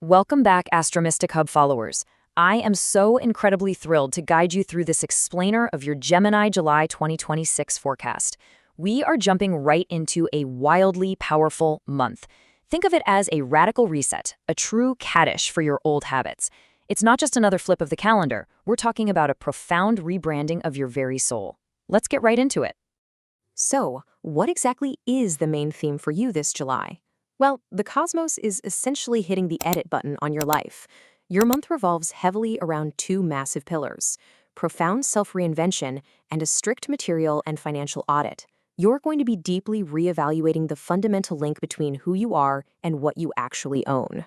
Welcome back, Mystic Hub followers. I am so incredibly thrilled to guide you through this explainer of your Gemini July 2026 forecast. We are jumping right into a wildly powerful month. Think of it as a radical reset, a true caddish for your old habits. It's not just another flip of the calendar. We're talking about a profound rebranding of your very soul. Let's get right into it. So, what exactly is the main theme for you this July? Well, the cosmos is essentially hitting the edit button on your life. Your month revolves heavily around two massive pillars: profound self-reinvention and a strict material and financial audit. You're going to be deeply reevaluating the fundamental link between who you are and what you actually own.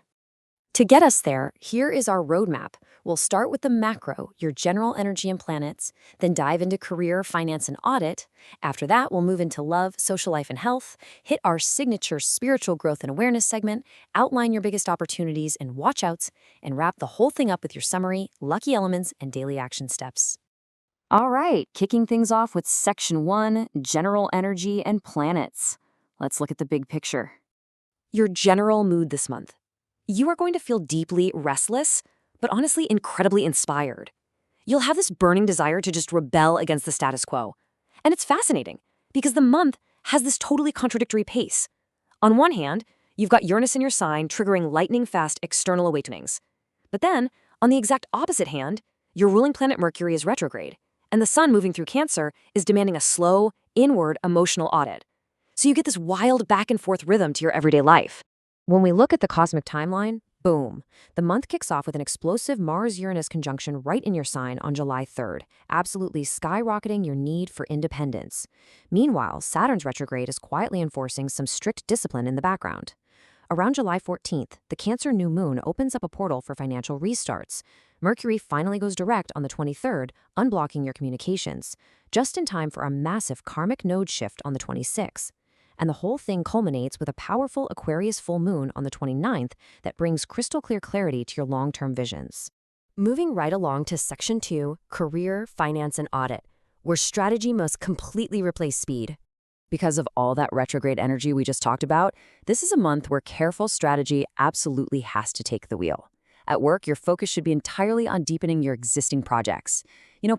To get us there, here is our roadmap. We'll start with the macro, your general energy and planets, then dive into career, finance, and audit. After that, we'll move into love, social life, and health, hit our signature spiritual growth and awareness segment, outline your biggest opportunities and watch-outs, and wrap the whole thing up with your summary, lucky elements, and daily action steps. All right, kicking things off with Section 1, General Energy and Planets. Let's look at the big picture. Your general mood this month. You are going to feel deeply restless, but honestly incredibly inspired. You'll have this burning desire to just rebel against the status quo. And it's fascinating, because the month has this totally contradictory pace. On one hand, you've got Uranus in your sign triggering lightning-fast external awakenings. But then, on the exact opposite hand, your ruling planet Mercury is retrograde, and the sun moving through Cancer is demanding a slow, inward emotional audit. So you get this wild back-and-forth rhythm to your everyday life. When we look at the cosmic timeline, boom, the month kicks off with an explosive Mars-Uranus conjunction right in your sign on July 3rd, absolutely skyrocketing your need for independence. Meanwhile, Saturn's retrograde is quietly enforcing some strict discipline in the background. Around July 14th, the Cancer new moon opens up a portal for financial restarts. Mercury finally goes direct on the 23rd, unblocking your communications, just in time for a massive karmic node shift on the 26th. And the whole thing culminates with a powerful Aquarius full moon on the 29th that brings crystal clear clarity to your long-term visions. Moving right along to Section 2, Career, Finance, and Audit, where strategy must completely replace speed. Because of all that retrograde energy we just talked about, this is a month where careful strategy absolutely has to take the wheel. At work, your focus should be entirely on deepening your existing projects.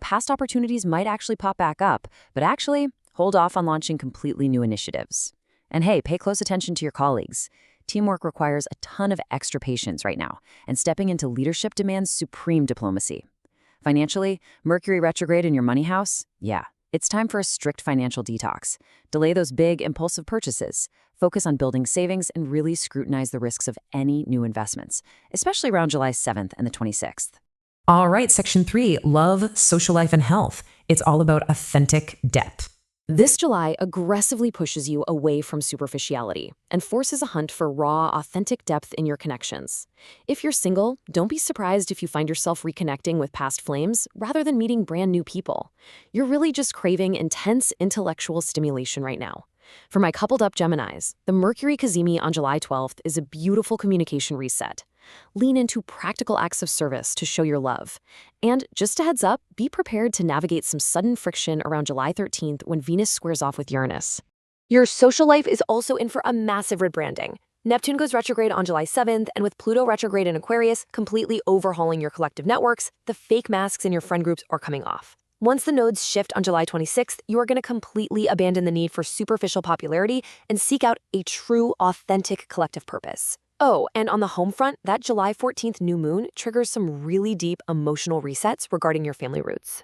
Past opportunities might actually pop back up, but actually, hold off on launching completely new initiatives. And hey, pay close attention to your colleagues. Teamwork requires a ton of extra patience right now, and stepping into leadership demands supreme diplomacy. Financially, Mercury retrograde in your money house? Yeah, it's time for a strict financial detox. Delay those big, impulsive purchases. Focus on building savings and really scrutinize the risks of any new investments, especially around July 7th and the 26th. All right, Section 3, Love, Social Life, and Health. It's all about authentic depth. This July aggressively pushes you away from superficiality and forces a hunt for raw, authentic depth in your connections. If you're single, don't be surprised if you find yourself reconnecting with past flames rather than meeting brand new people. You're really just craving intense intellectual stimulation right now. For my coupled up Geminis, the Mercury Cazimi on July 12th is a beautiful communication reset. Lean into practical acts of service to show your love. And just a heads up, be prepared to navigate some sudden friction around July 13th when Venus squares off with Uranus. Your social life is also in for a massive rebranding. Neptune goes retrograde on July 7th, and with Pluto retrograde in Aquarius completely overhauling your collective networks, the fake masks in your friend groups are coming off. Once the nodes shift on July 26th, you are going to completely abandon the need for superficial popularity and seek out a true, authentic collective purpose. Oh, and on the home front, that July 14th new moon triggers some really deep emotional resets regarding your family roots.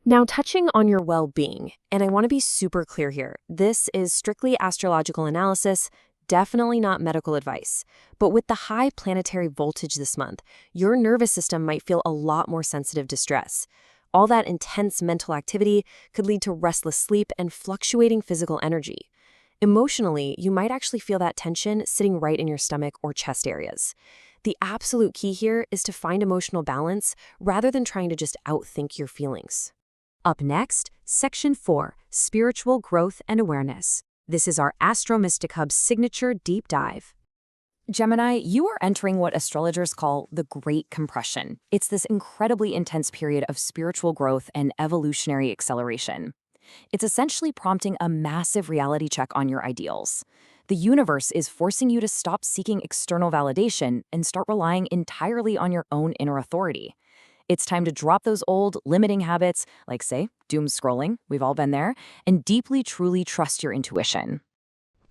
Now, touching on your well-being, and I want to be super clear here, this is strictly astrological analysis, definitely not medical advice. But with the high planetary voltage this month, your nervous system might feel a lot more sensitive to stress. All that intense mental activity could lead to restless sleep and fluctuating physical energy. Emotionally, you might actually feel that tension sitting right in your stomach or chest areas. The absolute key here is to find emotional balance rather than trying to just outthink your feelings. Up next, Section 4, Spiritual Growth and Awareness. This is our Astro Mystic Hub signature deep dive. Gemini, you are entering what astrologers call the Great Compression. It's this incredibly intense period of spiritual growth and evolutionary acceleration. It's essentially prompting a massive reality check on your ideals. The universe is forcing you to stop seeking external validation and start relying entirely on your own inner authority. It's time to drop those old, limiting habits, like, say, doom scrolling, we've all been there, and deeply, truly trust your intuition.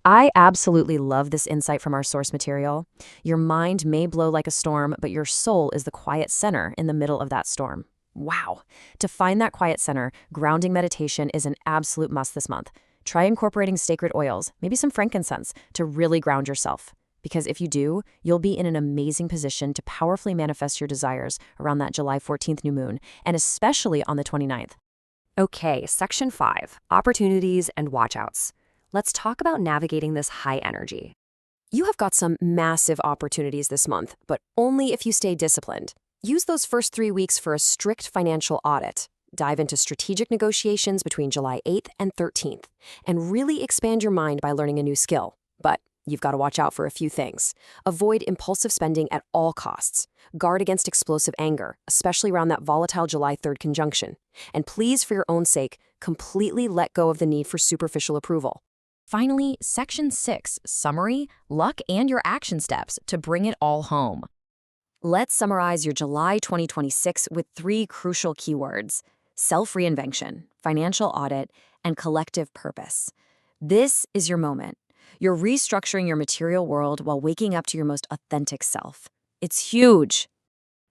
I absolutely love this insight from our source material. Your mind may blow like a storm, but your soul is the quiet center in the middle of that storm. Wow. To find that quiet center, grounding meditation is an absolute must this month. Try incorporating sacred oils, maybe some frankincense, to really ground yourself. Because if you do, you'll be in an amazing position to powerfully manifest your desires around that July 14th new moon, and especially on the 29th. Okay, Section 5, Opportunities and Watchouts. Let's talk about navigating this high energy. You have got some massive opportunities this month, but only if you stay disciplined. Use those first 3 weeks for a strict financial audit. Dive into strategic negotiations between July 8th and 13th, and really expand your mind by learning a new skill. But you've got to watch out for a few things. Avoid impulsive spending at all costs. Guard against explosive anger, especially around that volatile July 3rd conjunction. And please, for your own sake, completely let go of the need for superficial approval. Finally, Section 6, Summary, Luck and Your Action Steps to Bring It All Home. Let's summarize your July 2026 with 3 crucial keywords: self-reinvention, financial audit, and collective purpose. This is your moment. You're restructuring your material world while waking up to your most authentic self. It's huge.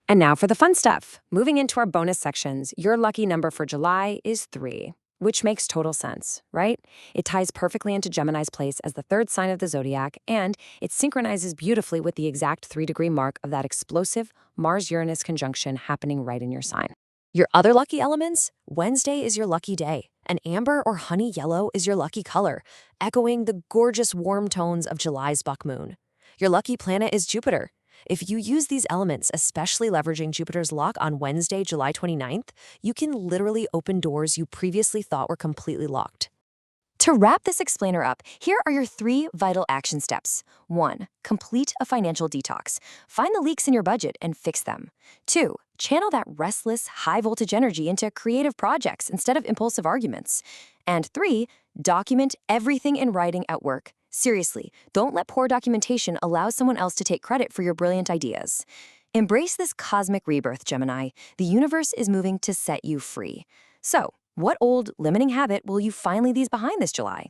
And now for the fun stuff. Moving into our bonus sections, your lucky number for July is 3, which makes total sense, right? It ties perfectly into Gemini's place as the 3rd sign of the zodiac, and it synchronizes beautifully with the exact 3-degree mark of that explosive Mars-Uranus conjunction happening right in your sign. Your other lucky elements? Wednesday is your lucky day. An amber or honey yellow is your lucky color, echoing the gorgeous warm tones of July's buck moon. Your lucky planet is Jupiter. If you use these elements, especially leveraging Jupiter's lock on Wednesday, July 29th, you can literally open doors you previously thought were completely locked. To wrap this explainer up, here are your 3 vital action steps. 1. Complete a financial detox. Find the leaks in your budget and fix them. 2. Channel that restless, high-voltage energy into creative projects instead of impulsive arguments. And 3. Document everything in writing at work. Seriously, don't let poor documentation allow someone else to take credit for your brilliant ideas. Embrace this cosmic rebirth, Gemini. The universe is moving to set you free. So, what old, limiting habit will you finally leave behind this July?